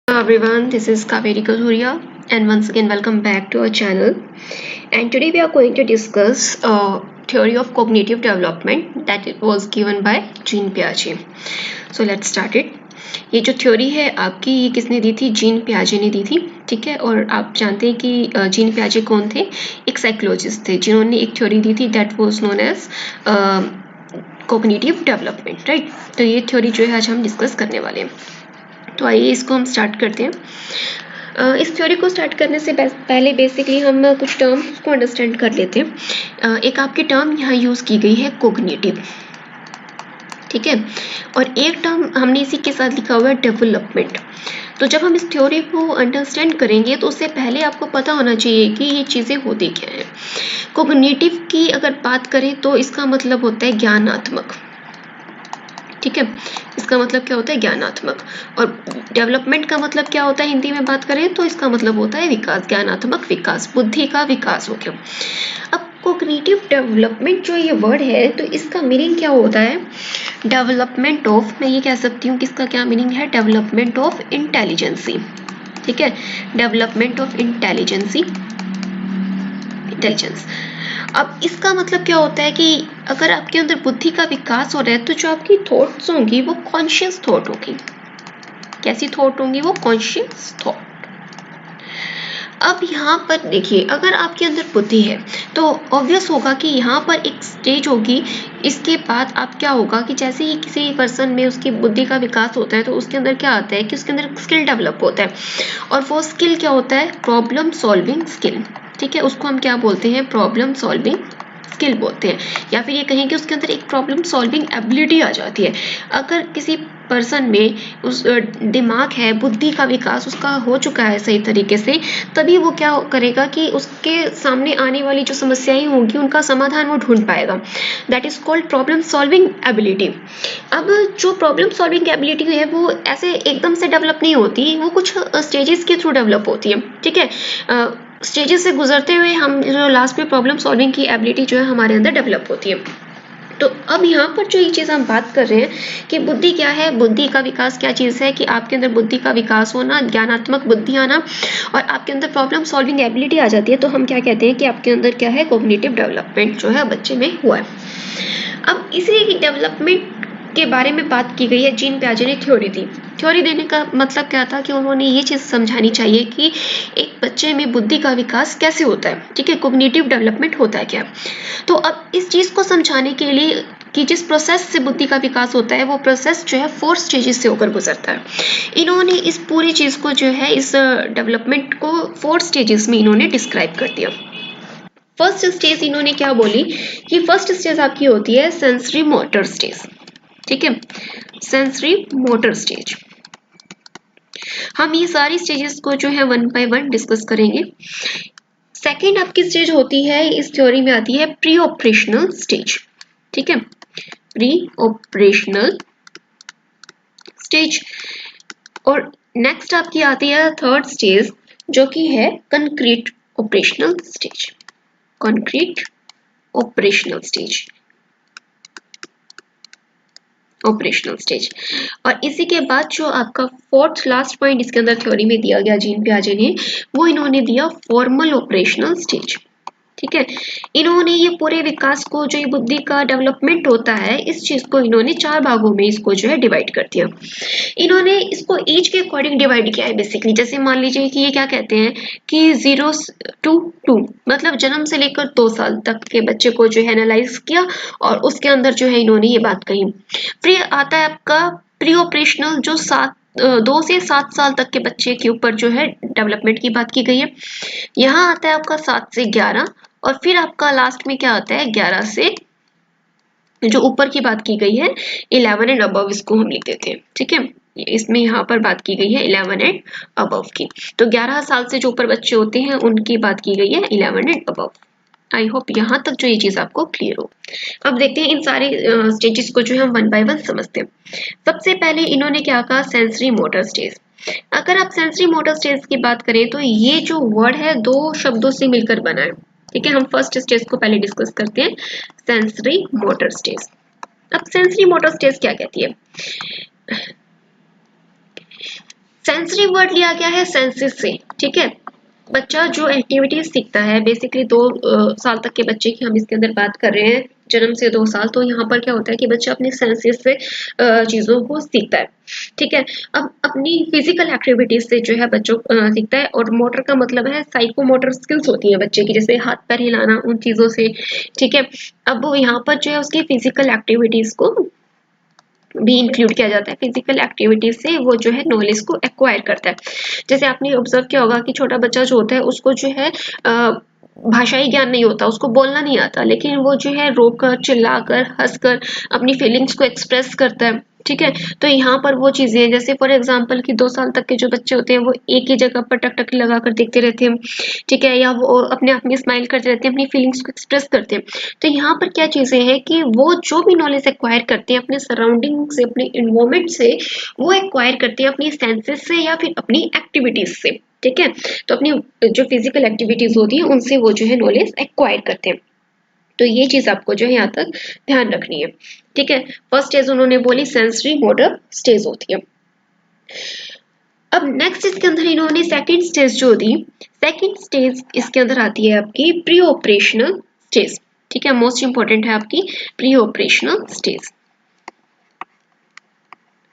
Hello everyone, this is Kaveri Kazuria and once again welcome back to our channel. And today we are going to discuss theory of cognitive development that it was given by Jean Piaget. So let's start it. ये जो theory है आपकी ये किसने दी थी? Gene पियाजे ने दी थी, ठीक है। और आप जानते हैं कि जीन पियाजे कौन थे? एक साइकोलॉजिस्ट थे जिन्होंने एक थ्योरी दी थी that was known as cognitive development, right. तो ये थ्योरी जो है आज हम डिस्कस करने वाले हैं। तो आइए इसको हम स्टार्ट करते हैं। इस थ्योरी को स्टार्ट करने से पहले बेसिकली हम कुछ टर्म्स को अंडरस्टैंड कर लेते हैं। एक आपकी टर्म यहाँ यूज़ की गई है कोग्निटिव, ठीक है, और एक टर्म हमने इसी के साथ लिखा हुआ है डेवलपमेंट। तो जब हम इस थ्योरी को अंडरस्टैंड करेंगे तो उससे पहले आपको पता होना चाहिए कि ये चीज़ें होती क्या हैं। कोग्निटिव की अगर बात करें तो इसका मतलब होता है ज्ञानात्मक, ठीक है। इसका मतलब क्या होता है? ज्ञानात्मक। और डेवलपमेंट का मतलब क्या होता है हिंदी में बात करें तो इसका मतलब होता है विकास, ज्ञानात्मक विकास, बुद्धि का विकास हो गया। अब कोग्निटिव डेवलपमेंट जो ये वर्ड है तो इसका मीनिंग क्या होता है? डेवलपमेंट ऑफ, मैं ये कह सकती हूँ कि इसका क्या मीनिंग है? डेवलपमेंट ऑफ इंटेलिजेंसी, ठीक है, डेवलपमेंट ऑफ इंटेलिजेंस। अब इसका मतलब क्या होता है कि अगर आपके अंदर बुद्धि का विकास हो रहा है तो जो आपकी थॉट्स होंगी वो कॉन्शियस थॉट होगी। कैसी थॉट होंगी? वो कॉन्शियस थॉट। अब यहाँ पर देखिए, अगर आपके अंदर बुद्धि है तो ऑब्वियस होगा कि यहाँ पर एक स्टेज होगी। इसके बाद आप क्या होगा कि जैसे ही किसी पर्सन में उसकी बुद्धि का विकास होता है तो उसके अंदर क्या आता है कि उसके अंदर स्किल डेवलप होता है। और वो स्किल क्या होता है? प्रॉब्लम सॉल्विंग स्किल, ठीक है। उसको हम क्या बोलते हैं? प्रॉब्लम सॉल्विंग स्किल बोलते हैं, या फिर ये कहें कि उसके अंदर एक प्रॉब्लम सॉल्विंग एबिलिटी आ जाती है। अगर किसी पर्सन में उस दिमाग है, बुद्धि का विकास उसका हो चुका है सही तरीके से, तभी वो क्या करेगा कि उसके सामने आने वाली जो समस्याएं होंगी उनका समाधान वो ढूंढ पाएगा। That is called problem solving ability. अब जो प्रॉब्लम सॉल्विंग एबिलिटी है वो ऐसे एकदम से डेवलप नहीं होती, वो कुछ स्टेजेस के थ्रू डेवलप होती है, ठीक है। स्टेजेस से गुजरते हुए हम जो लास्ट में प्रॉब्लम सॉल्विंग की एबिलिटी जो है हमारे अंदर डेवलप होती है। तो अब यहाँ पर जो ये चीज़ हम बात कर रहे हैं कि बुद्धि क्या है, बुद्धि का विकास क्या चीज़ है, कि आपके अंदर बुद्धि का विकास होना, ज्ञानात्मक बुद्धि आना और आपके अंदर प्रॉब्लम सॉल्विंग एबिलिटी आ जाती है, तो हम क्या कहते हैं कि आपके अंदर क्या है? कॉग्निटिव डेवलपमेंट जो है बच्चे में हुआ है। अब इसी डेवलपमेंट के बारे में बात की गई है। जीन पियाजे ने थ्योरी दी। थ्योरी देने का मतलब क्या था कि उन्होंने ये चीज़ समझानी चाहिए कि एक बच्चे में बुद्धि का विकास कैसे होता है, ठीक है, कॉग्निटिव डेवलपमेंट होता है क्या। तो अब इस चीज़ को समझाने के लिए कि जिस प्रोसेस से बुद्धि का विकास होता है वो प्रोसेस जो है 4 स्टेजेस से होकर गुजरता है। इन्होंने इस पूरी चीज़ को जो है, इस डेवलपमेंट को 4 स्टेजेस में इन्होंने डिस्क्राइब कर दिया। फर्स्ट स्टेज इन्होंने क्या बोली कि फर्स्ट स्टेज आपकी होती है सेंसरी मोटर स्टेज, ठीक है, सेंसरी मोटर स्टेज। हम ये सारी स्टेजेस को जो है 1 बाय 1 डिस्कस करेंगे। सेकेंड आपकी स्टेज होती है, इस थ्योरी में आती है प्री ऑपरेशनल स्टेज, ठीक है, प्री ऑपरेशनल स्टेज। और नेक्स्ट आपकी आती है थर्ड स्टेज जो कि है concrete operational stage, concrete operational stage, operational stage. और इसी के बाद जो आपका फोर्थ लास्ट पॉइंट इसके अंदर थ्योरी में दिया गया जीन पियाजे ने, वो इन्होंने दिया फॉर्मल ऑपरेशनल स्टेज, ठीक है। इन्होंने ये पूरे विकास को, जो ये बुद्धि का डेवलपमेंट होता है, इस चीज को इन्होंने 4 भागों में इसको जो है डिवाइड कर दिया। इन्होंने इसको एज के अकॉर्डिंग डिवाइड किया है बेसिकली। जैसे मान लीजिए कि ये क्या कहते हैं कि 0 to 2 मतलब जन्म से लेकर 2 साल तक के बच्चे को जो है एनालाइज किया और उसके अंदर जो है इन्होंने ये बात कही। फिर आता है आपका प्री ऑपरेशनल, जो 2 से 7 साल तक के बच्चे के ऊपर जो है डेवलपमेंट की बात की गई है। यहाँ आता है आपका 7 से 11 और फिर आपका लास्ट में क्या आता है 11 से, जो ऊपर की बात की गई है 11 एंड अबव, इसको हम लिख देते हैं, ठीक है। इसमें यहाँ पर बात की गई है 11 एंड अबव की, तो 11 साल से जो ऊपर बच्चे होते हैं उनकी बात की गई है 11 एंड अबव। आई होप यहाँ तक जो ये चीज आपको क्लियर हो। अब देखते हैं इन सारे स्टेजेस को जो है हम 1 बाय 1 समझते हैं। सबसे पहले इन्होंने क्या कहा? Sensory motor stage. अगर आप सेंसरी मोटर स्टेज की बात करें तो ये जो वर्ड है 2 शब्दों से मिलकर बना है, ठीक है। हम फर्स्ट स्टेज को पहले डिस्कस करते हैं, सेंसरी मोटर स्टेज। अब सेंसरी मोटर स्टेज क्या कहती है? सेंसरी वर्ड लिया गया है सेंसेस से, ठीक है। बच्चा जो एक्टिविटीज सीखता है बेसिकली 2 साल तक के बच्चे की हम इसके अंदर बात कर रहे हैं, जन्म से 2 साल, तो यहाँ पर क्या होता है कि बच्चा अपने सेंसेस से चीजों को सीखता है, ठीक है। अब अपनी फिजिकल एक्टिविटीज से जो है बच्चों सीखता है, और मोटर का मतलब है साइकोमोटर स्किल्स होती है बच्चे की, जैसे हाथ पैर हिलाना, उन चीजों से, ठीक है। अब वो यहाँ पर जो है उसकी फिजिकल एक्टिविटीज को भी इंक्लूड किया जाता है, फिजिकल एक्टिविटीज से वो जो है नॉलेज को एक्वायर करता है। जैसे आपने ऑब्जर्व किया होगा कि छोटा बच्चा जो होता है उसको जो है भाषाई ज्ञान नहीं होता, उसको बोलना नहीं आता, लेकिन वो जो है रोकर, चिल्लाकर, हंसकर अपनी फीलिंग्स को एक्सप्रेस करता है, ठीक है। तो यहाँ पर वो चीजें हैं, जैसे फॉर एग्जांपल कि 2 साल तक के जो बच्चे होते हैं वो एक ही जगह पर टकटकी लगाकर देखते रहते हैं, ठीक है, या वो अपने आप में स्माइल करते रहते हैं, अपनी फीलिंग्स को एक्सप्रेस करते हैं। तो यहाँ पर क्या चीजें हैं कि वो जो भी नॉलेज एक्वायर करते हैं अपने सराउंडिंग से, अपने इन्वायरमेंट से, वो एक्वायर करते हैं अपनी सेंसेस से या फिर अपनी एक्टिविटीज से, ठीक है। तो अपनी जो फिजिकल एक्टिविटीज होती है उनसे वो जो है नॉलेज एक्वायर करते हैं। तो ये चीज आपको जो है यहाँ तक ध्यान रखनी है, ठीक है। फर्स्ट स्टेज उन्होंने बोली सेंसरी मोटर स्टेज होती है। अब नेक्स्ट इसके अंदर इन्होंने सेकंड स्टेज जो दी, सेकंड स्टेज इसके अंदर आती है आपकी प्री ऑपरेशनल स्टेज, ठीक है। मोस्ट इंपॉर्टेंट है आपकी pre operational stage,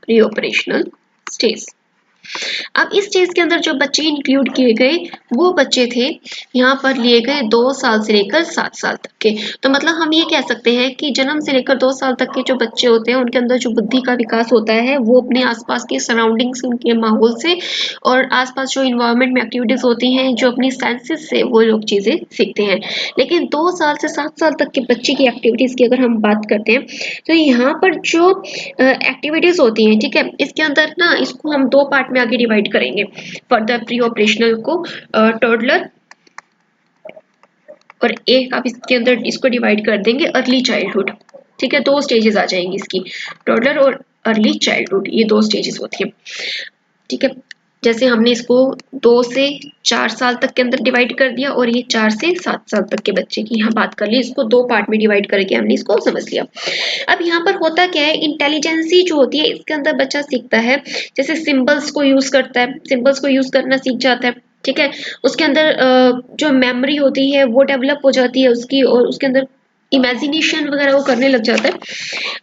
pre operational stage. अब इस स्टेज के अंदर जो बच्चे इंक्लूड किए गए वो बच्चे थे यहाँ पर लिए गए 2 साल से लेकर 7 साल तक के। तो मतलब हम ये कह सकते हैं कि जन्म से लेकर 2 साल तक के जो बच्चे होते हैं उनके अंदर जो बुद्धि का विकास होता है वो अपने आसपास के सराउंडिंग से, उनके माहौल से, और आसपास जो इन्वायरमेंट में एक्टिविटीज होती हैं, जो अपनी सेंसेस से वो लोग चीजें सीखते हैं। लेकिन 2 साल से 7 साल तक के बच्चे की एक्टिविटीज की अगर हम बात करते हैं तो यहाँ पर जो एक्टिविटीज होती हैं, ठीक है, इसके अंदर ना इसको हम 2 पार्ट में आगे डिवाइड करेंगे। फर्दर प्री ऑपरेशनल को टोडलर, और एक आप इसके अंदर इसको डिवाइड कर देंगे अर्ली चाइल्डहुड, ठीक है। 2 स्टेजेस आ जाएंगी इसकी, टोडलर और अर्ली चाइल्डहुड, ये 2 स्टेजेस होती है, ठीक है। जैसे हमने इसको 2 से 4 साल तक के अंदर डिवाइड कर दिया, और ये 4 से 7 साल तक के बच्चे की यहाँ बात कर ली, इसको 2 पार्ट में डिवाइड करके हमने इसको समझ लिया। अब यहाँ पर होता क्या है, इंटेलिजेंसी जो होती है इसके अंदर बच्चा सीखता है, जैसे सिंबल्स को यूज करता है, सिंबल्स को यूज करना सीख जाता है, ठीक है। उसके अंदर जो मेमोरी होती है वो डेवलप हो जाती है उसकी, और उसके अंदर इमेजिनेशन वगैरह वो करने लग जाता है।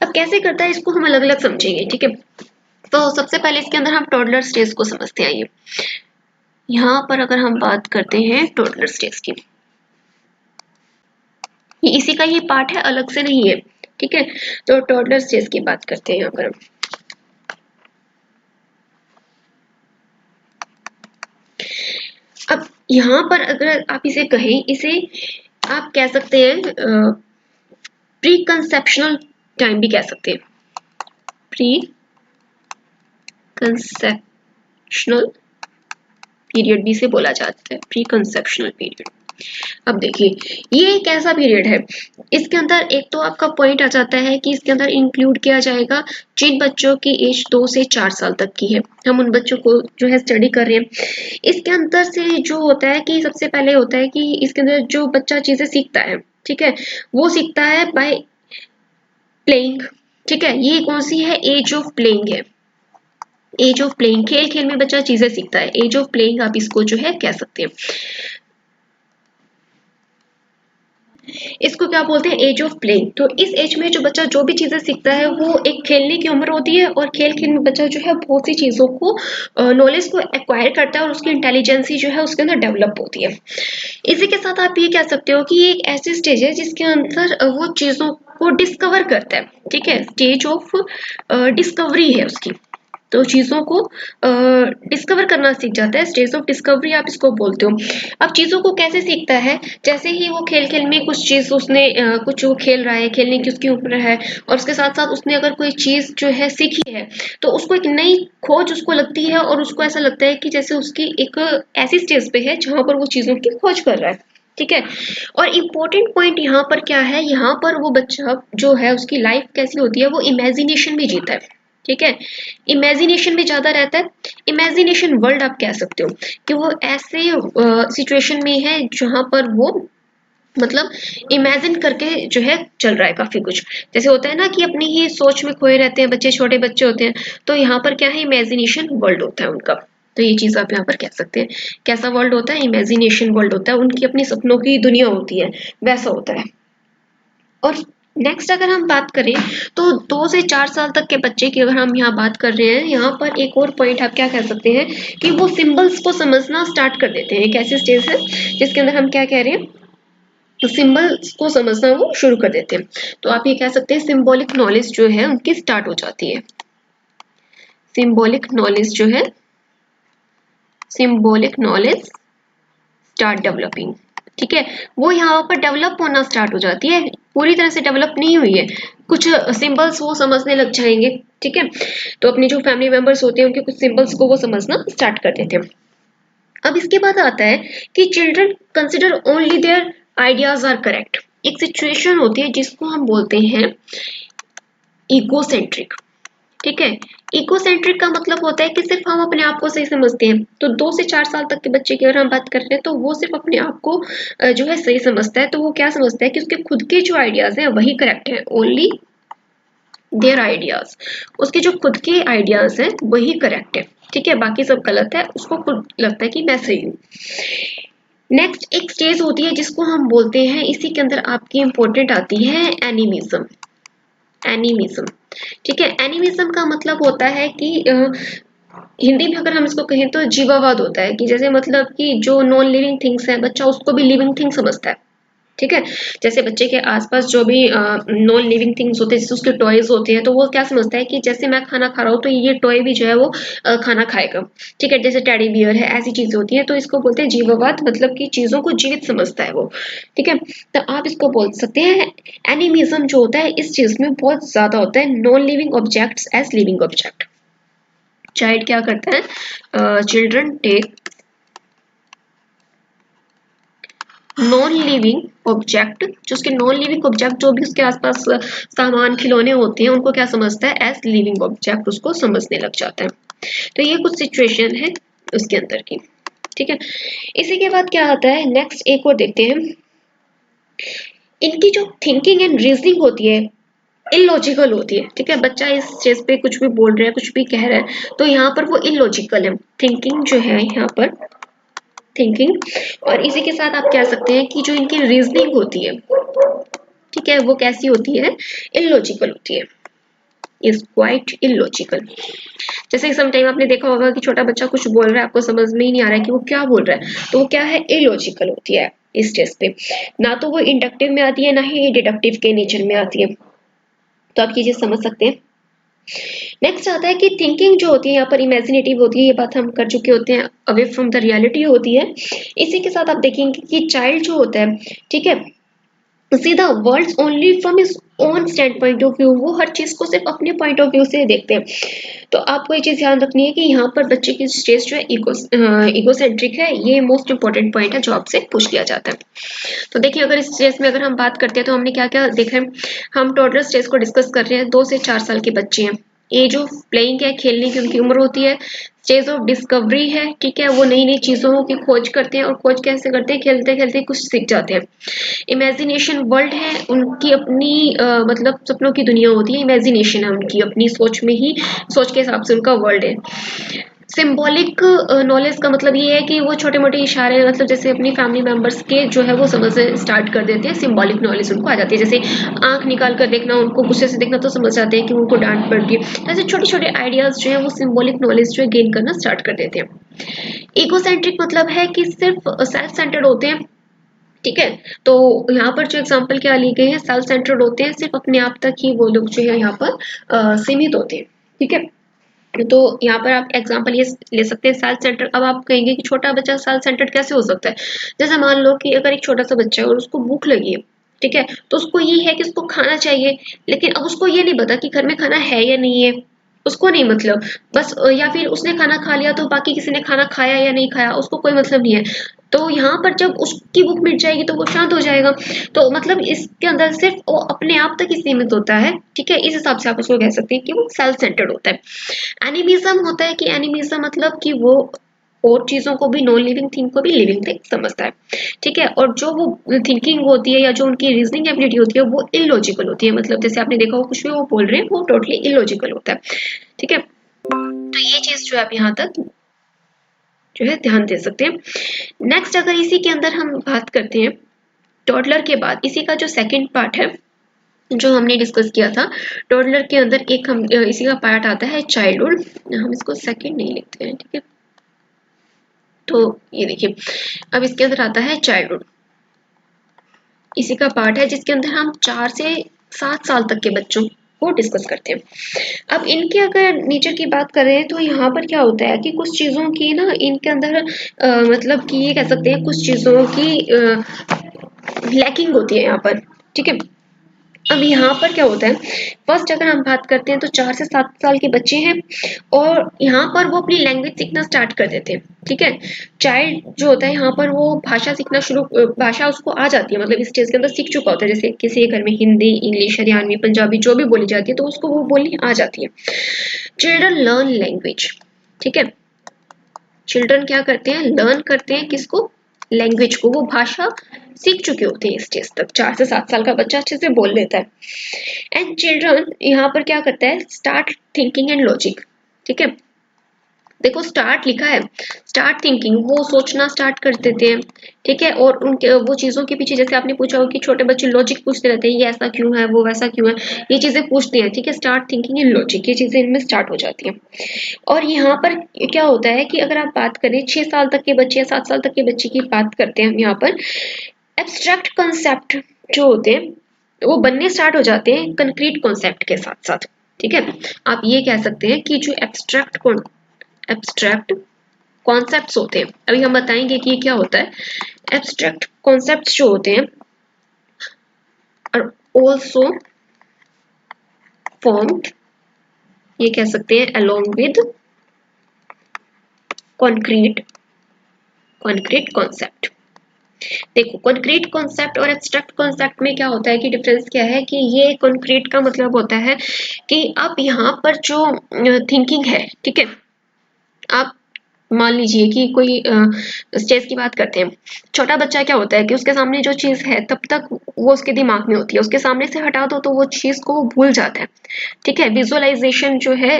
अब कैसे करता है इसको हम अलग अलग समझेंगे, ठीक है। तो सबसे पहले इसके अंदर हम टोडलर स्टेज को समझते हैं। आइए यहाँ पर अगर हम बात करते हैं टोडलर स्टेज की, ये इसी का ही पार्ट है, अलग से नहीं है, ठीक है। तो टोडलर स्टेज की बात करते हैं यहाँ पर हम। अब यहाँ पर अगर आप इसे कहें, इसे आप कह सकते हैं प्री कंसेप्शनल टाइम भी कह सकते हैं, प्री कंसेप्शनल पीरियड भी इसे बोला जाता है, प्री कंसेप्शनल पीरियड। अब देखिए ये एक ऐसा पीरियड है, इसके अंदर एक तो आपका पॉइंट आ जाता है कि इसके अंदर इंक्लूड किया जाएगा जिन बच्चों की एज 2 से 4 साल तक की है, हम उन बच्चों को जो है स्टडी कर रहे हैं। इसके अंदर से जो होता है कि सबसे पहले होता है कि इसके अंदर जो बच्चा चीजें सीखता है, ठीक है, वो सीखता है बाय प्लेइंग, ठीक है। ये कौन सी है, एज ऑफ प्लेइंग है, एज ऑफ प्लेइंग, खेल खेल में बच्चा चीजें सीखता है, एज ऑफ प्लेइंग आप इसको जो है कह सकते हैं। इसको क्या बोलते हैं, एज ऑफ प्लेइंग। तो इस एज में जो बच्चा जो भी चीजें सीखता है वो एक खेलने की उम्र होती है, और खेल खेल में बच्चा जो है बहुत सी चीजों को, नॉलेज को एक्वायर करता है, और उसकी इंटेलिजेंसी जो है उसके अंदर डेवलप होती है। इसी के साथ आप ये कह सकते हो कि ये एक ऐसी स्टेज है जिसके अंदर वो चीजों को डिस्कवर करता है, ठीक है, स्टेज ऑफ डिस्कवरी है उसकी। तो चीजों को डिस्कवर करना सीख जाता है, स्टेज ऑफ डिस्कवरी आप इसको बोलते हो। अब चीजों को कैसे सीखता है, जैसे ही वो खेल खेल में कुछ चीज उसने कुछ वो खेल रहा है, खेलने की उसकी उम्र है, और उसके साथ साथ उसने अगर कोई चीज जो है सीखी है तो उसको एक नई खोज उसको लगती है, और उसको ऐसा लगता है कि जैसे उसकी एक ऐसी स्टेज पे है जहां पर वो चीजों की खोज कर रहा है, ठीक है। और इम्पोर्टेंट पॉइंट यहाँ पर क्या है, यहाँ पर वो बच्चा जो है उसकी लाइफ कैसी होती है, वो इमेजिनेशन में जीता है, ठीक है, इमेजिनेशन में ज्यादा रहता है। इमेजिनेशन वर्ल्ड आप कह सकते हो कि वो ऐसे सिचुएशन में है जहां पर वो मतलब इमेजिन करके जो है चल रहा है काफी कुछ, जैसे होता है ना कि अपनी ही सोच में खोए रहते हैं बच्चे, छोटे बच्चे होते हैं, तो यहाँ पर क्या है, इमेजिनेशन वर्ल्ड होता है उनका। तो ये चीज आप यहाँ पर कह सकते हैं। कैसा वर्ल्ड होता है? इमेजिनेशन वर्ल्ड होता है, उनकी अपनी सपनों की दुनिया होती है, वैसा होता है। और नेक्स्ट अगर हम बात करें तो 2 से 4 साल तक के बच्चे की अगर हम यहाँ बात कर रहे हैं, यहाँ पर एक और पॉइंट आप क्या कह सकते हैं कि वो सिंबल्स को समझना स्टार्ट कर देते हैं। एक ऐसी स्टेज है जिसके अंदर हम क्या कह रहे हैं, तो सिंबल्स को समझना वो शुरू कर देते हैं। तो आप ये कह सकते हैं सिंबॉलिक नॉलेज जो है उनकी स्टार्ट हो जाती है। सिंबॉलिक नॉलेज जो है, सिंबॉलिक नॉलेज स्टार्ट डेवलपिंग, ठीक है, वो यहाँ पर डेवलप होना स्टार्ट हो जाती है। पूरी तरह से डेवलप नहीं हुई है, कुछ सिंबल्स वो समझने लग जाएंगे, ठीक है। तो अपने जो फैमिली मेंबर्स होते हैं उनके कुछ सिंबल्स को वो समझना स्टार्ट कर देते हैं। अब इसके बाद आता है कि children consider only their ideas are correct. एक सिचुएशन होती है जिसको हम बोलते हैं इगोसेंट्रिक, ठीक है। इकोसेंट्रिक का मतलब होता है कि सिर्फ हम अपने आप को सही समझते हैं। तो 2 से 4 साल तक के बच्चे की अगर हम बात कर रहे हैं तो वो सिर्फ अपने आप को जो है सही समझता है। तो वो क्या समझता है कि उसके खुद के जो आइडियाज हैं वही करेक्ट है, ओनली देयर आइडियाज, उसके जो खुद के आइडियाज हैं वही करेक्ट है, ठीक है, बाकी सब गलत है, उसको खुद लगता है कि मैं सही हूँ। नेक्स्ट एक स्टेज होती है जिसको हम बोलते हैं, इसी के अंदर आपकी इंपॉर्टेंट आती है एनिमिज्म। एनिमिज्म, ठीक है। एनिमिज्म का मतलब होता है कि हिंदी में अगर हम इसको कहें तो जीवावाद होता है, कि जैसे मतलब कि जो नॉन लिविंग थिंग्स है बच्चा उसको भी लिविंग थिंग समझता है, ठीक है। जैसे बच्चे के आसपास जो भी नॉन लिविंग थिंग्स होते हैं, जैसे उसके टॉयज होते हैं, तो वो क्या समझता है कि जैसे मैं खाना खा रहा हूँ तो ये टॉय भी जो है वो खाना खाएगा, ठीक है। जैसे टेडी बियर है, ऐसी चीजें होती हैं, तो इसको बोलते हैं जीववाद, मतलब कि चीजों को जीवित समझता है वो, ठीक है। तो आप इसको बोल सकते हैं एनिमिज्म जो होता है इस चीज में बहुत ज्यादा होता है, non living objects as living object. Child क्या करता है, children take non living object, जो उसके नॉन लिविंग ऑब्जेक्ट जो भी उसके आसपास सामान खिलौने होते हैं उनको क्या समझता है, एज लिविंग ऑब्जेक्ट उसको समझने लग जाता है। तो ये कुछ सिचुएशन है उसके अंदर की, ठीक है। इसी के बाद क्या आता है, नेक्स्ट एक और देखते हैं। इनकी जो थिंकिंग एंड रीजनिंग होती है इलॉजिकल होती है, ठीक है। बच्चा इस चीज पे कुछ भी बोल रहा है, कुछ भी कह रहा है, तो यहाँ पर वो इलॉजिकल है, थिंकिंग जो है यहाँ पर, थिंकिंग। और इसी के साथ आप कह सकते हैं कि जो इनकी रीजनिंग होती है, ठीक है, वो कैसी होती है, इलॉजिकल होती है, इज क्वाइट इलॉजिकल। जैसे सम टाइम आपने देखा होगा कि छोटा बच्चा कुछ बोल रहा है, आपको समझ में ही नहीं आ रहा है कि वो क्या बोल रहा है, तो वो क्या है, इलॉजिकल होती है इस स्टेज पे। ना तो वो इंडक्टिव में आती है, ना ही डिडक्टिव के नेचर में आती है। तो आप ये चीज समझ सकते हैं। नेक्स्ट आता है कि थिंकिंग जो होती है यहाँ पर इमेजिनेटिव होती है, ये बात हम कर चुके होते हैं, अवे फ्रॉम द रियलिटी होती है। इसी के साथ आप देखेंगे कि चाइल्ड जो होता है, ठीक है, see the world only from his own stand point of view, वो हर चीज को सिर्फ अपने पॉइंट ऑफ व्यू से देखते हैं। तो आपको ये चीज ध्यान रखनी है कि यहाँ पर बच्चे की स्टेज जो है इगोसेंट्रिक है, ये मोस्ट इंपॉर्टेंट पॉइंट है जो आपसे पूछ लिया जाता है। तो देखिए अगर इस स्टेज में अगर हम बात करते हैं तो हमने क्या क्या देखा है, हम टोटल स्टेज को डिस्कस कर रहे हैं। 2 से 4 साल के बच्चे हैं, एज ऑफ प्लेइंग है, खेलने की उनकी उम्र होती है। स्टेज ऑफ डिस्कवरी है, ठीक है, वो नई नई चीजों की खोज करते हैं, और खोज कैसे करते हैं, खेलते खेलते कुछ सीख जाते हैं। इमेजिनेशन वर्ल्ड है, उनकी अपनी मतलब सपनों की दुनिया होती है, इमेजिनेशन है उनकी अपनी सोच में ही, सोच के हिसाब से उनका वर्ल्ड है। सिंबॉलिक नॉलेज का मतलब ये है कि वो छोटे मोटे इशारे, मतलब जैसे अपनी फैमिली मेंबर्स के जो है वो समझ स्टार्ट कर देते हैं, सिंबॉलिक नॉलेज उनको आ जाती है। जैसे आंख निकाल कर देखना, उनको गुस्से से देखना, तो समझ जाते हैं कि उनको डांट पड़ रही है। ऐसे छोटे छोटे आइडियाज जो है वो सिंबॉलिक नॉलेज जो है गेन करना स्टार्ट कर देते हैं। इकोसेंट्रिक मतलब है कि सिर्फ सेल्फ सेंटर्ड होते हैं, ठीक है। तो यहाँ पर जो एग्जाम्पल क्या ली गई है, सेल्फ सेंटर्ड होते हैं, सिर्फ अपने आप तक ही वो लोग जो है यहाँ पर सीमित होते हैं, ठीक है। तो यहाँ पर आप एग्जांपल ये ले सकते हैं सेल्फ सेंटर्ड। अब आप कहेंगे कि छोटा बच्चा सेल्फ सेंटर्ड कैसे हो सकता है। जैसे मान लो कि अगर एक छोटा सा बच्चा है और उसको भूख लगी है, ठीक है, तो उसको ये है कि उसको खाना चाहिए, लेकिन अब उसको ये नहीं पता कि घर में खाना है या नहीं है, उसको नहीं मतलब, बस या फिर उसने खाना खा लिया तो बाकी किसी ने खाना खाया या नहीं खाया उसको कोई मतलब नहीं है। तो यहाँ पर जब उसकी भूख मिट जाएगी तो वो शांत हो जाएगा। तो मतलब इसके अंदर सिर्फ वो अपने आप तक ही सीमित होता है, ठीक है। इस हिसाब से आप उसको कह सकते हैं कि वो सेल्फ सेंटर्ड होता है। एनिमिज्म होता है कि एनिमिज्म मतलब कि वो और चीजों को भी, नॉन लिविंग थिंग को भी लिविंग थिंग समझता है, ठीक है। और जो वो थिंकिंग होती है या जो उनकी रीजनिंग एबिलिटी होती है वो इलॉजिकल होती है, मतलब जैसे आपने देखा हो कुछ भी वो बोल रहे हैं वो टोटली इलॉजिकल होता है, ठीक है। तो ये चीज जो है आप यहाँ तक जो है ध्यान दे सकते हैं। नेक्स्ट अगर इसी के अंदर हम बात करते हैं टॉडलर के बाद, इसी का जो सेकंड पार्ट है जो हमने डिस्कस किया था, टॉडलर के अंदर एक हम इसी का पार्ट आता है चाइल्डहुड। हम इसको सेकंड नहीं लिखते हैं, ठीक है। तो ये देखिए अब इसके अंदर आता है चाइल्डहुड, इसी का पार्ट है जिसके अंदर हम 4 से 7 साल तक के बच्चों को डिस्कस करते हैं। अब इनके अगर नेचर की बात करें तो यहाँ पर क्या होता है कि कुछ चीज़ों की ना इनके अंदर मतलब कि ये कह सकते हैं कुछ चीज़ों की लैकिंग होती है यहाँ पर, ठीक है। अब यहाँ पर क्या होता है, फर्स्ट अगर हम बात करते हैं तो 4 से 7 साल के बच्चे हैं और यहाँ पर वो अपनी लैंग्वेज सीखना स्टार्ट कर देते हैं, ठीक है। चाइल्ड जो होता है यहाँ पर वो भाषा सीखना भाषा उसको आ जाती है, मतलब इस स्टेज के अंदर सीख चुका होता है। जैसे किसी घर में हिंदी, इंग्लिश, हरियाणवी, पंजाबी जो भी बोली जाती है तो उसको वो बोलनी आ जाती है। चिल्ड्रन लर्न लैंग्वेज, ठीक है। चिल्ड्रन क्या करते हैं, लर्न करते हैं किसको, लैंग्वेज को, वो भाषा सीख चुके होते हैं इस स्टेज तक। 4 से 7 साल का बच्चा अच्छे से बोल लेता है। एंड चिल्ड्रन यहाँ पर क्या करता है, स्टार्ट थिंकिंग एंड लॉजिक, ठीक है। देखो स्टार्ट लिखा है, स्टार्ट थिंकिंग, वो सोचना स्टार्ट कर देते हैं, ठीक है। और उनके वो चीजों के पीछे, जैसे आपने पूछा हो कि छोटे बच्चे लॉजिक पूछते रहते हैं, ये ऐसा क्यों है, वो वैसा क्यों है, ये चीजें पूछते हैं, ठीक है। स्टार्ट थिंकिंग एंड लॉजिक, ये चीजें इनमें स्टार्ट हो जाती हैं। और यहाँ पर क्या होता है कि अगर आप बात करें 6 साल तक के बच्चे या 7 साल तक के बच्चे की बात करते हैं हम यहाँ पर, एब्स्ट्रैक्ट कॉन्सेप्ट जो होते हैं वो बनने स्टार्ट हो जाते हैं कंक्रीट कॉन्सेप्ट के साथ साथ, ठीक है। आप ये कह सकते हैं कि जो एब्स्ट्रैक्ट कॉन्सेप्ट्स होते हैं, अभी हम बताएंगे कि ये क्या होता है। एब्स्ट्रैक्ट कॉन्सेप्ट्स जो होते हैं और ऑल्सो फॉर्म्ड, ये कह सकते हैं अलोंग विद कॉन्क्रीट कॉन्सेप्ट। देखो कॉन्क्रीट कॉन्सेप्ट और एब्स्ट्रैक्ट कॉन्सेप्ट में क्या होता है कि डिफरेंस क्या है कि ये कॉन्क्रीट का मतलब होता है कि आप यहाँ पर जो थिंकिंग है, ठीक है। आप मान लीजिए कि कोई स्टेज की बात करते हैं, छोटा बच्चा क्या होता है कि उसके सामने जो चीज है तब तक वो उसके दिमाग में होती है, उसके सामने से हटा दो तो वो चीज को वो भूल जाता है, ठीक है। विजुअलाइजेशन जो है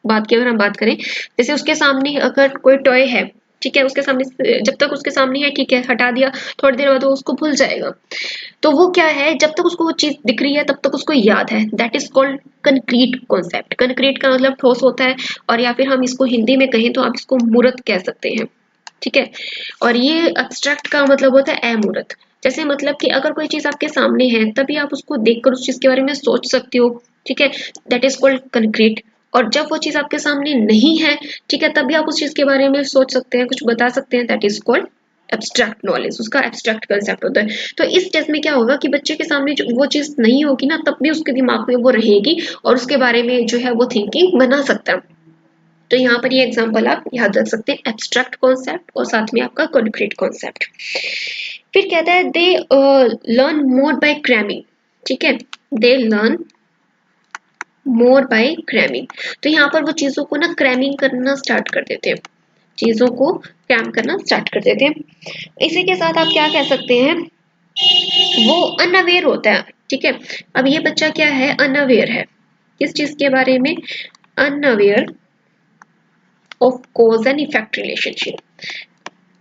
बात की अगर हम बात करें, जैसे उसके सामने अगर कोई टॉय है, ठीक है, उसके सामने जब तक उसके सामने है, ठीक है, हटा दिया, थोड़ी देर बाद वो उसको भूल जाएगा। तो वो क्या है, जब तक उसको वो चीज दिख रही है तब तक उसको याद है, that is called concrete concept. Concrete का मतलब ठोस होता है, और या फिर हम इसको हिंदी में कहें तो आप इसको मूर्त कह सकते हैं, ठीक है। और ये एब्स्ट्रैक्ट का मतलब होता है अमूर्त। जैसे मतलब कि अगर कोई चीज आपके सामने है तभी आप उसको देखकर उस चीज के बारे में सोच सकते हो, ठीक है, दैट इज कॉल्ड कंक्रीट। और जब वो चीज आपके सामने नहीं है, ठीक है, तभी आप उस चीज के बारे में सोच सकते हैं, कुछ बता सकते हैं, that is called abstract knowledge, उसका एब्स्ट्रैक्ट कंसेप्ट होता है। तो इस टेस्ट में क्या होगा कि बच्चे के सामने जो वो चीज नहीं होगी ना, तब भी उसके दिमाग में वो रहेगी और उसके बारे में जो है वो थिंकिंग बना सकता है। तो यहाँ पर ये एग्जांपल आप याद रख सकते हैं, एब्स्ट्रैक्ट कॉन्सेप्ट और साथ में आपका कॉन्क्रीट कॉन्सेप्ट। फिर कहता है they learn more by cramming, ठीक है, they learn more by cramming. तो यहाँ पर वो चीजों को ना क्रैमिंग करना स्टार्ट कर देते हैं, चीजों को क्रैम करना स्टार्ट कर देते हैं। इसी के साथ आप क्या कह सकते हैं, वो अनअवेयर होता है, ठीक है। अब ये बच्चा क्या है, अनअवेयर है, किस चीज के बारे में, unaware of cause and effect relationship,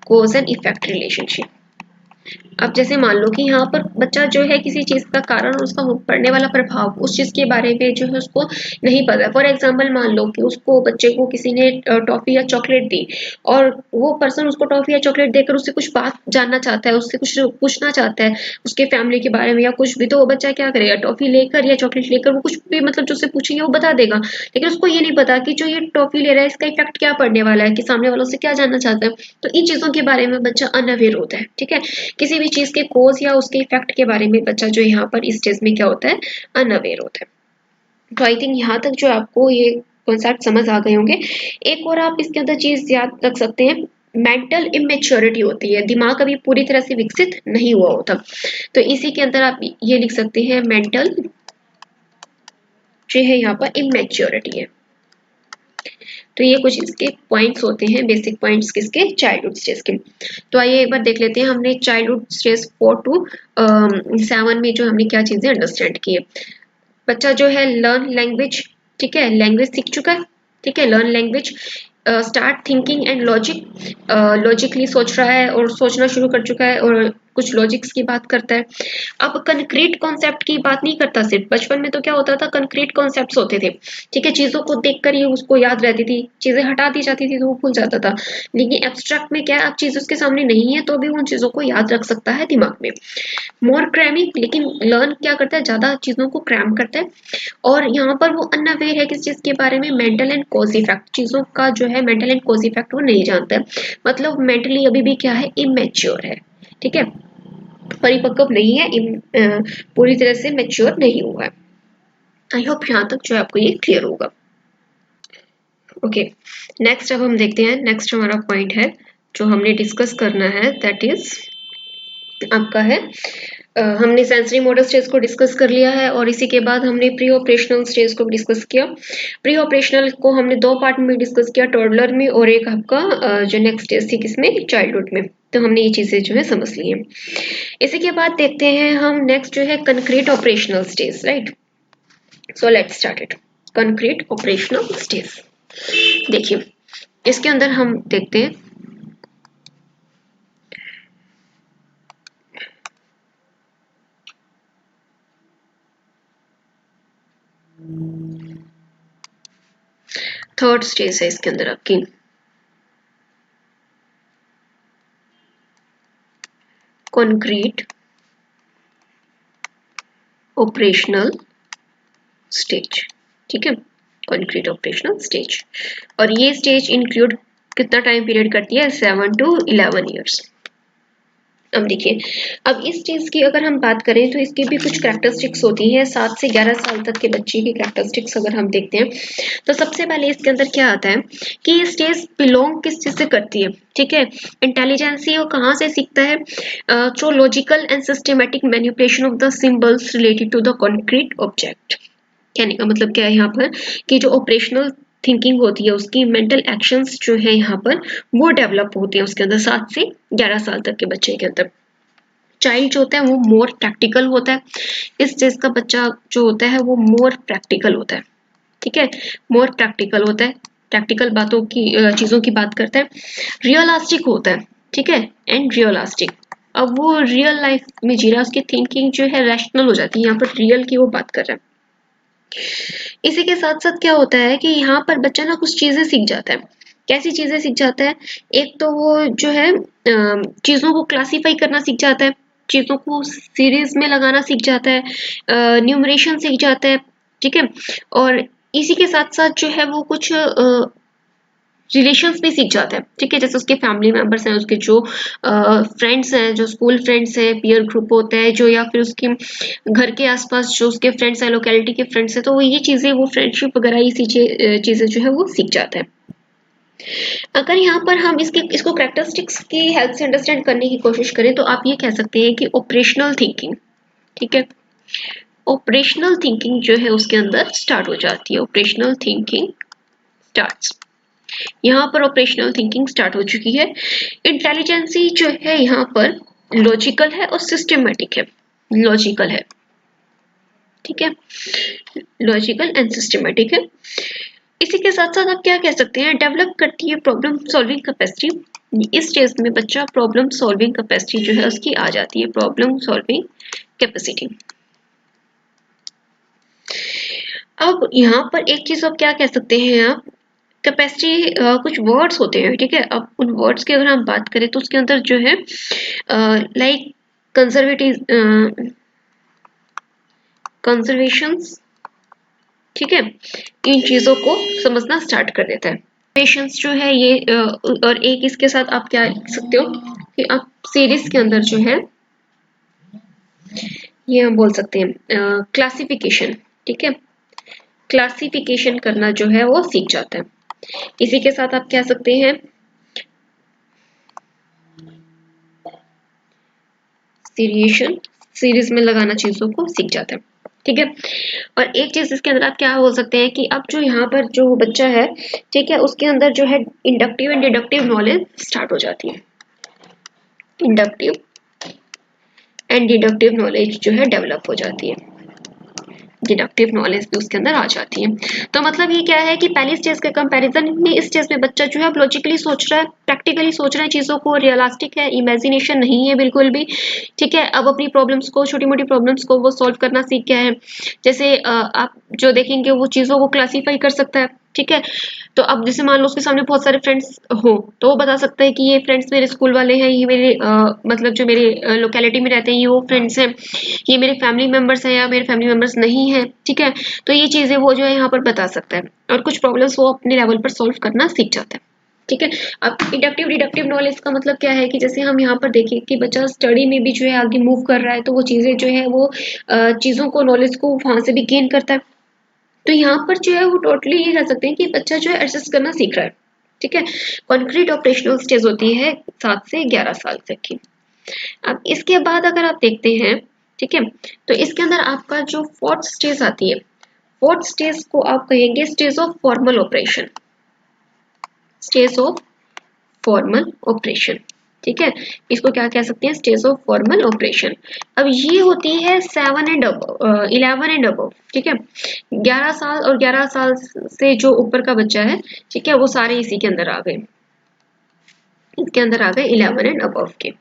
cause and effect relationship. अब जैसे मान लो कि यहाँ पर बच्चा जो है किसी चीज का कारण और उसका पड़ने वाला प्रभाव, उस चीज के बारे में जो है उसको नहीं पता। फॉर एग्जांपल मान लो कि उसको बच्चे को किसी ने टॉफी या चॉकलेट दी और वो पर्सन उसको टॉफी या चॉकलेट देकर उससे कुछ बात जानना चाहता है, उससे कुछ पूछना चाहता है उसके फैमिली के बारे में या कुछ भी, तो वो बच्चा क्या करेगा, टॉफी लेकर या चॉकलेट लेकर वो कुछ भी मतलब जो उससे पूछेंगे वो बता देगा। लेकिन उसको ये नहीं पता कि जो ये टॉफी ले रहा है इसका इफेक्ट क्या पड़ने वाला है, कि सामने वालों से क्या जानना चाहता है। तो इन चीजों के बारे में बच्चा अनअवेयर होता है, ठीक है। किसी भी चीज के कोज या उसके इफेक्ट के बारे में बच्चा जो यहाँ पर इस स्टेज में क्या होता है, अनअवेयर होता है। तो आई थिंक यहाँ तक जो आपको ये कॉन्सेप्ट समझ आ गए होंगे। एक और आप इसके अंदर चीज याद रख सकते हैं, मेंटल इमेच्योरिटी होती है, दिमाग अभी पूरी तरह से विकसित नहीं हुआ होता। तो इसी के अंदर आप ये लिख सकते हैं, मेंटल जो है यहाँ पर इमेच्योरिटी है। तो ये कुछ इसके पॉइंट्स होते हैं, बेसिक पॉइंट्स किसके, चाइल्डहुड स्टेज के। तो आइए एक बार देख लेते हैं हमने चाइल्डहुड स्टेज 4 to 7 में जो हमने क्या चीजें अंडरस्टैंड की है। बच्चा जो है लर्न लैंग्वेज, ठीक है, लैंग्वेज सीख चुका है, ठीक है, learn language. Start thinking and logically सोच रहा है और सोचना शुरू कर चुका है और कुछ लॉजिक्स की बात करता है। अब कंक्रीट कॉन्सेप्ट की बात नहीं करता सिर्फ, बचपन में तो क्या होता था, कंक्रीट कॉन्सेप्ट्स होते थे, ठीक है, चीजों को देखकर ही उसको याद रहती थी, चीजें हटा दी जाती थी तो वो भूल जाता था। लेकिन एब्स्ट्रैक्ट में क्या है, अब चीज उसके सामने नहीं है तो भी उन चीजों को याद रख सकता है दिमाग में। मोर क्रैमिंग, लेकिन लर्न क्या करता है, ज्यादा चीजों को क्रैम करता है। और यहाँ पर वो अनअवेयर है किस चीज के बारे में, मेंटल एंड कॉज इफेक्ट, चीजों का जो है मेंटल एंड कॉज इफेक्ट वो नहीं जानता है। मतलब मेंटली अभी भी क्या है, इमेच्योर है, ठीक है, परिपक्व नहीं है, पूरी तरह से मेच्योर नहीं हुआ है। आई होप यहाँ तक जो है आपको ये क्लियर होगा। ओके, नेक्स्ट अब हम देखते हैं, नेक्स्ट हमारा पॉइंट है जो हमने डिस्कस करना है, दैट इज आपका है हमने सेंसरी मोटर स्टेज को डिस्कस कर लिया है और इसी के बाद हमने प्री ऑपरेशनल स्टेज को डिस्कस किया। प्री ऑपरेशनल को हमने दो पार्ट में डिस्कस किया, टॉडलर में और एक आपका जो नेक्स्ट स्टेज थी किसमें, चाइल्डहुड में। तो हमने ये चीजें जो है समझ ली हैं। इसी के बाद देखते हैं हम नेक्स्ट जो है concrete operational stage, right. So let's start it. Concrete operational stage, देखिए इसके अंदर हम देखते हैं थर्ड स्टेज है इसके अंदर आपकी कंक्रीट ऑपरेशनल स्टेज, ठीक है, कंक्रीट ऑपरेशनल स्टेज। और ये स्टेज इंक्लूड कितना टाइम पीरियड करती है, 7 to 11 ईयर्स। अब देखिए, अब इस चीज की अगर हम बात करें तो इसकी भी कुछ कैरेक्टरिस्टिक्स होती हैं। 7 से 11 साल तक के बच्चे की कैरेक्टरिस्टिक्स अगर हम देखते हैं तो सबसे पहले इसके अंदर क्या आता है कि ये स्टेज बिलोंग किस चीज से करती है, ठीक है, इंटेलिजेंसी और कहाँ से सीखता है, through logical and systematic manipulation of the symbols related to the concrete object. कहने का मतलब क्या है यहाँ पर कि जो ऑपरेशनल थिंकिंग होती है उसकी मेंटल एक्शंस जो है यहाँ पर वो डेवलप होती है उसके अंदर 7 से 11 साल तक के बच्चे के अंदर। चाइल्ड जो होता है वो मोर प्रैक्टिकल होता है, इस चीज का बच्चा जो होता है वो मोर प्रैक्टिकल होता है, ठीक है, मोर प्रैक्टिकल होता है, प्रैक्टिकल बातों की चीजों की बात करता है, रियलिस्टिक होता है, ठीक है, एंड रियलिस्टिक। अब वो रियल लाइफ में जी रहा है, उसकी थिंकिंग जो है रैशनल हो जाती है, यहाँ पर रियल की वो बात कर रहा है। इसी के साथ साथ क्या होता है कि यहाँ पर बच्चा ना कुछ चीजें सीख जाता है। कैसी चीजें सीख जाता है, एक तो वो जो है चीजों को क्लासीफाई करना सीख जाता है, चीजों को सीरीज में लगाना सीख जाता है, न्यूमरेशन सीख जाता है, ठीक है, और इसी के साथ साथ जो है वो कुछ रिलेशंस भी सीख जाता है, ठीक है, जैसे उसके फैमिली मेंबर्स हैं, उसके जो फ्रेंड्स हैं, जो स्कूल फ्रेंड्स हैं, पीयर ग्रुप होता है जो, या फिर उसके घर के आसपास जो उसके फ्रेंड्स हैं, लोकेलिटी के फ्रेंड्स हैं, तो वो ये चीजें, वो फ्रेंडशिप वगैरह ये चीजें जो है वो सीख जाता है। अगर यहाँ पर हम इसको कैरेक्टरिस्टिक्स की हेल्प से अंडरस्टैंड करने की कोशिश करें तो आप ये कह सकते हैं कि ऑपरेशनल थिंकिंग, ठीक है, ऑपरेशनल थिंकिंग जो है उसके अंदर स्टार्ट हो जाती है, ऑपरेशनल थिंकिंग स्टार्ट्स। यहाँ पर ऑपरेशनल थिंकिंग स्टार्ट हो चुकी है। इंटेलिजेंसी जो है यहाँ पर लॉजिकल है और सिस्टमेटिक है, लॉजिकल है, ठीक है, लॉजिकल एंड सिस्टमेटिक है। इसी के साथ साथ आप क्या कह सकते हैं, डेवलप करती है प्रॉब्लम सॉल्विंग कैपेसिटी। इस स्टेज में बच्चा प्रॉब्लम सॉल्विंग कैपेसिटी जो है उसकी आ जाती है, प्रॉब्लम सॉल्विंग कैपेसिटी। अब यहाँ पर एक चीज आप क्या कह सकते हैं, आप कैपेसिटी कुछ वर्ड्स होते हैं, ठीक है, अब उन वर्ड्स की अगर हम बात करें तो उसके अंदर जो है लाइक कंजर्वेटिव, कंजर्वेशंस, ठीक है, इन चीजों को समझना स्टार्ट कर देता है। पेशेंस जो है ये और एक इसके साथ आप क्या लिख सकते हो कि आप सीरीज के अंदर जो है ये हम बोल सकते हैं क्लासिफिकेशन, ठीक है, क्लासिफिकेशन करना जो है वो सीख जाता है। इसी के साथ आप कह सकते हैं सीरिएशन, सीरीज में लगाना चीजों को सीख जाता है, ठीक है। और एक चीज इसके अंदर आप क्या बोल सकते हैं कि अब जो यहाँ पर जो बच्चा है, ठीक है, उसके अंदर जो है inductive and deductive knowledge start हो जाती है, इंडक्टिव एंड डिडक्टिव नॉलेज जो है डेवलप हो जाती है। डिडक्टिव नॉलेज भी उसके अंदर आ जाती है। तो मतलब ये क्या है कि पहली स्टेज के कंपैरिजन में इस स्टेज में बच्चा जो है अब लॉजिकली सोच रहा है, प्रैक्टिकली सोच रहा है चीजों को, रियलिस्टिक है, इमेजिनेशन नहीं है बिल्कुल भी। ठीक है, अब अपनी प्रॉब्लम्स को, छोटी मोटी प्रॉब्लम्स को वो सॉल्व करना सीख गया है। जैसे आप जो देखेंगे वो चीजों को क्लासीफाई कर सकता है। ठीक है, तो अब जैसे मान लो उसके सामने बहुत सारे फ्रेंड्स हो, तो वो बता सकता है कि ये फ्रेंड्स मेरे स्कूल वाले हैं, ये मेरे मतलब जो मेरे लोकेलिटी में रहते हैं ये वो फ्रेंड्स हैं, ये मेरे फैमिली मेंबर्स हैं या मेरे फैमिली मेंबर्स नहीं है। ठीक है, तो ये चीजें वो जो है यहाँ पर बता सकता है और कुछ प्रॉब्लम्स वो अपने लेवल पर सॉल्व करना सीख जाता है। ठीक है, अब इंडक्टिव डिडक्टिव नॉलेज का मतलब क्या है कि जैसे हम यहाँ पर देखें कि बच्चा स्टडी में भी जो है आगे मूव कर रहा है, तो वो चीजें जो है वो चीजों को, नॉलेज को वहां से भी गेन करता है। तो यहाँ पर जो है वो टोटली ये कह सकते हैं कि बच्चा जो है एडजस्ट करना सीख रहा है। ठीक है, कॉन्क्रीट ऑपरेशनल स्टेज होती है 7 से 11 साल तक की। अब इसके बाद अगर आप देखते हैं, ठीक है, तो इसके अंदर आपका जो फोर्थ स्टेज आती है, फोर्थ स्टेज को आप कहेंगे stage of formal operation, stage of formal operation. ठीक है, इसको क्या कह सकते हैं, स्टेज ऑफ फॉर्मल ऑपरेशन। अब ये होती है 7 एंड अबव, 11 एंड अबव। ठीक है, 11 साल और 11 साल से जो ऊपर का बच्चा है, ठीक है, वो सारे इसी के अंदर आ गए, इसके अंदर आ गए 11 एंड अबव के,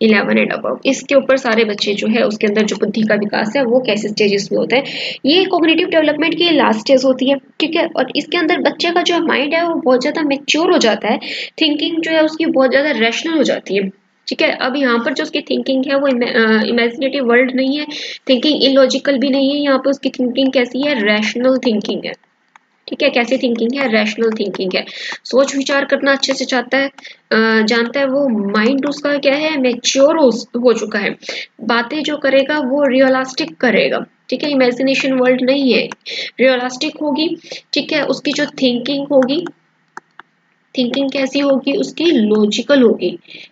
11 एंड अबव। इसके ऊपर सारे बच्चे जो है उसके अंदर जो बुद्धि का विकास है वो कैसे स्टेजेस में होता है, ये कॉग्निटिव डेवलपमेंट की लास्ट स्टेज होती है। ठीक है, और इसके अंदर बच्चे का जो माइंड है वो बहुत ज्यादा मेच्योर हो जाता है, थिंकिंग जो है उसकी बहुत ज्यादा रैशनल हो जाती है। ठीक है, अब यहाँ पर जो उसकी थिंकिंग है वो इमेजिनेटिव वर्ल्ड नहीं है, थिंकिंग इलॉजिकल भी नहीं है, यहाँ पर उसकी थिंकिंग कैसी है, रैशनल थिंकिंग है। ठीक है, कैसी थिंकिंग है, रैशनल थिंकिंग है, सोच विचार करना अच्छे से चाहता है, जानता है, वो माइंड उसका क्या है, मेच्योर हो चुका है, बातें जो करेगा वो रियलिस्टिक करेगा। ठीक है, इमेजिनेशन वर्ल्ड नहीं है, रियलिस्टिक होगी। ठीक है, उसकी जो थिंकिंग होगी, थिंकिंग कैसी होगी उसकी, लॉजिकल होगी।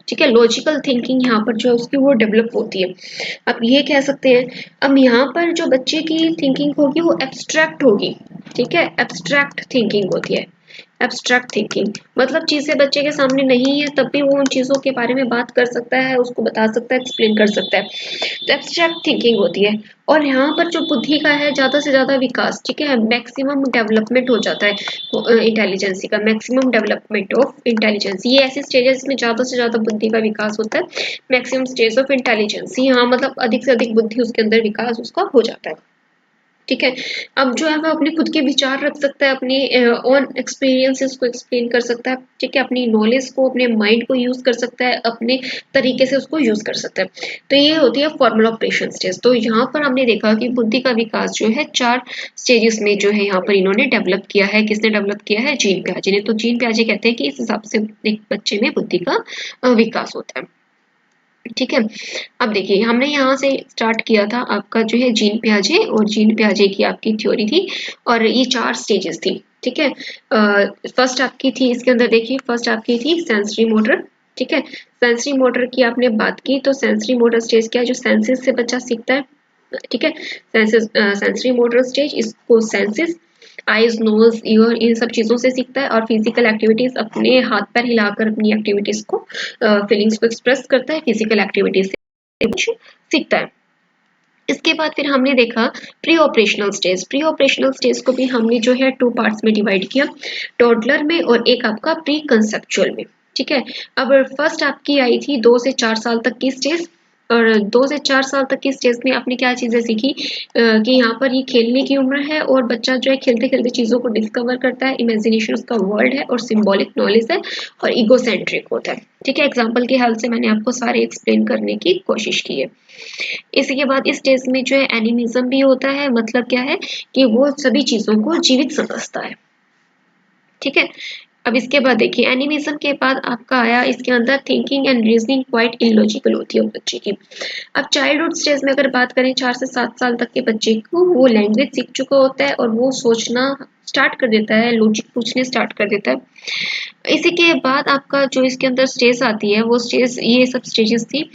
ठीक है, लॉजिकल थिंकिंग यहाँ पर जो है उसकी वो डेवलप होती है। अब ये कह सकते हैं, अब यहाँ पर जो बच्चे की थिंकिंग होगी वो एब्स्ट्रैक्ट होगी। ठीक है, एब्स्ट्रैक्ट थिंकिंग होती है, एब्स्ट्रैक्ट थिंकिंग मतलब चीजें बच्चे के सामने नहीं है तब भी वो उन चीजों के बारे में बात कर सकता है, उसको बता सकता है, एक्सप्लेन कर सकता है, तो एब्स्ट्रैक्ट थिंकिंग होती है। और यहाँ पर जो बुद्धि का है ज्यादा से ज्यादा विकास, ठीक है, मैक्सिमम डेवलपमेंट हो जाता है इंटेलिजेंसी का, मैक्सिमम डेवलपमेंट ऑफ इंटेलिजेंस, ये ऐसे स्टेजेस में ज्यादा से ज्यादा बुद्धि का विकास होता है, मैक्सिमम स्टेज ऑफ इंटेलिजेंसी, यहाँ मतलब अधिक से अधिक बुद्धि उसके अंदर विकास उसका हो जाता है। ठीक है, अब जो है वो अपने खुद के विचार रख सकता है, अपने ओन एक्सपीरियंसेस को एक्सप्लेन कर सकता है। ठीक है, अपनी नॉलेज को, अपने माइंड को यूज कर सकता है, अपने तरीके से उसको यूज कर सकता है। तो ये होती है फॉर्मल ऑपरेशन स्टेज। तो यहाँ पर हमने देखा कि बुद्धि का विकास जो है 4 स्टेजेस में जो है यहाँ पर इन्होंने डेवलप किया है। किसने डेवलप किया है, जीन पियाजे ने। तो जीन पियाजे कहते हैं कि इस हिसाब से एक बच्चे में बुद्धि का विकास होता है। ठीक है, अब देखिए हमने यहाँ से स्टार्ट किया था, आपका जो है जीन पियाजे, और जीन पियाजे की आपकी थ्योरी थी और ये 4 स्टेजेस थी। ठीक है, फर्स्ट आपकी थी, इसके अंदर देखिए फर्स्ट आपकी थी सेंसरी मोटर। ठीक है, सेंसरी मोटर की आपने बात की, तो सेंसरी मोटर स्टेज क्या है, जो सेंसेस से बच्चा सीखता है। ठीक है, सेंसरी मोटर स्टेज, इसको सेंसेस, आईज, नोज, ईयर, इन सब चीजों से सीखता है। और फिजिकल एक्टिविटीज, अपने हाथ पैर हिलाकर अपनी एक्टिविटीज को, फीलिंग्स को एक्सप्रेस करता है, फिजिकल एक्टिविटीज से कुछ सीखता है। इसके बाद फिर हमने देखा pre operational stage. Pre operational stage को भी हमने जो है 2 पार्ट्स में डिवाइड किया, टोडलर में और एक आपका प्री कंसेप्चुअल में। ठीक है, अब फर्स्ट आपकी आई थी 2 से 4 साल तक की स्टेज, और 2 से 4 साल तक की स्टेज में आपने क्या चीजें सीखी, कि यहाँ पर ये खेलने की उम्र है और बच्चा जो है खेलते खेलते चीजों को डिस्कवर करता है, इमेजिनेशन उसका वर्ल्ड है और सिंबॉलिक नॉलेज है और इगोसेंट्रिक होता है। ठीक है, एग्जाम्पल के हेल्प से मैंने आपको सारे एक्सप्लेन करने की कोशिश की है। इसी के बाद इस स्टेज में जो है एनिमिज्म भी होता है, मतलब क्या है कि वो सभी चीजों को जीवित समझता है। ठीक है, अब इसके बाद देखिए एनिमिज्म के बाद आपका आया इसके अंदर thinking and reasoning quite illogical होती है बच्चे की। अब चाइल्डहुड स्टेज में अगर बात करें 4 से 7 साल तक के बच्चे को, वो लैंग्वेज सीख चुका होता है और वो सोचना स्टार्ट कर देता है, लॉजिक पूछने स्टार्ट कर देता है। इसी के बाद आपका जो इसके अंदर स्टेज आती है वो स्टेज, ये सब स्टेजेस थी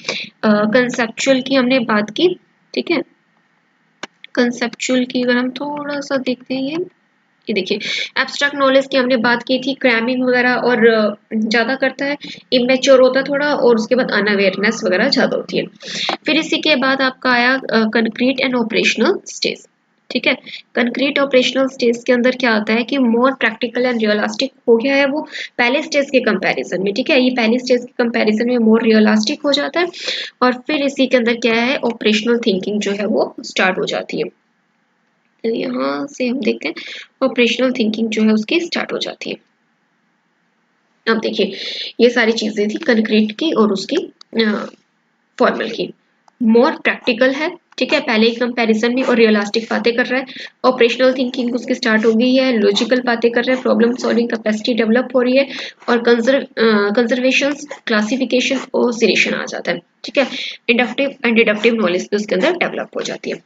कंसेप्चुअल की हमने बात की। ठीक है, कंसेप्चुअल की अगर हम थोड़ा सा देखते हैं, ये देखिए एब्स्ट्रैक्ट नॉलेज की हमने बात की थी, क्रैमिंग वगैरह और ज़्यादा करता है, इमेच्योर होता है थोड़ा, और उसके बाद अनअवेयरनेस वगैरह ज़्यादा होती है। फिर इसी के बाद आपका आया कंक्रीट एंड ऑपरेशनल स्टेज। ठीक है, कंक्रीट ऑपरेशनल स्टेज के अंदर क्या आता है कि मोर प्रैक्टिकल एंड रियलिस्टिक हो गया है वो पहले स्टेज के कंपैरिजन में। ठीक है, ये पहली स्टेज के कंपैरिजन में मोर रियलिस्टिक हो जाता है। और फिर इसी के अंदर क्या है, ऑपरेशनल थिंकिंग जो है वो स्टार्ट हो जाती है। तो यहाँ से हम देखते हैं ऑपरेशनल थिंकिंग जो है उसकी स्टार्ट हो जाती है। अब देखिए ये सारी चीजें थी कंक्रीट की और उसकी फॉर्मल की। मोर प्रैक्टिकल है, ठीक है, पहले ही कंपैरिजन में, और रियलिस्टिक बातें कर रहा है। ऑपरेशनल थिंकिंग उसकी स्टार्ट हो गई है, लॉजिकल बातें कर रहा है, प्रॉब्लम सॉल्विंग कैपेसिटी डेवलप हो रही है, और कंजर्वेशन, क्लासिफिकेशन और सिलेक्शन आ जाता है। ठीक है, इंडक्टिव एंड डिडक्टिव नॉलेज भी उसके अंदर डेवलप हो जाती है।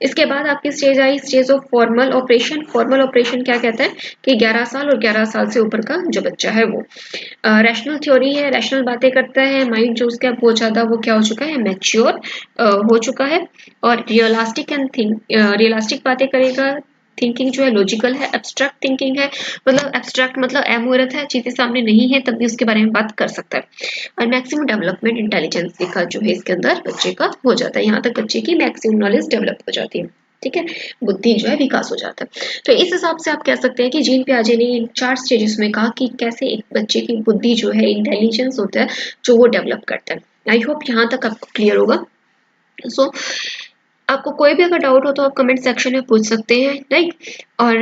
इसके बाद आपकी stage I stage of formal operation. Formal operation क्या कहता है कि 11 साल और 11 साल से ऊपर का जो बच्चा है वो रैशनल थ्योरी है, रैशनल बातें करता है, माइंड जो उसका बहुत ज्यादा वो क्या हो चुका है, मैच्योर हो चुका है, और रियलिस्टिक एंड रियलिस्टिक बातें करेगा। थिंकिंग जो है लॉजिकल है, एब्स्ट्रैक्ट थिंकिंग है, मतलब एब्स्ट्रैक्ट मतलब अमूर्त है, चीजें सामने नहीं है तब भी उसके बारे में बात कर सकता है। और मैक्सिमम डेवलपमेंट इंटेलिजेंस का जो है इसके अंदर बच्चे का हो जाता है, यहाँ तक बच्चे की मैक्सिमम नॉलेज डेवलप हो जाती है। ठीक है, बुद्धि जो है विकास हो जाता है। तो इस हिसाब से आप कह सकते हैं कि जीन पियाजे ने इन 4 स्टेजेस में कहा कि कैसे एक बच्चे की बुद्धि जो है, इंटेलिजेंस होता है जो वो डेवलप करता है। आई होप यहाँ तक आपको क्लियर होगा। सो आपको कोई भी अगर डाउट हो तो आप कमेंट सेक्शन में पूछ सकते हैं, राइट। और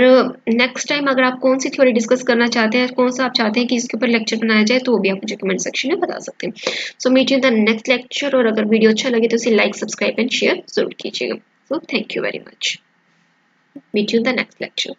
नेक्स्ट टाइम अगर आप कौन सी थ्योरी डिस्कस करना चाहते हैं, कौन सा आप चाहते हैं कि इसके ऊपर लेक्चर बनाया जाए, तो वो भी आप मुझे कमेंट सेक्शन में बता सकते हैं। So meet you in the next lecture, और अगर वीडियो अच्छा लगे तो इसे लाइक, सब्सक्राइब एंड शेयर जरूर कीजिएगा। So thank you very much, meet you in the next lecture.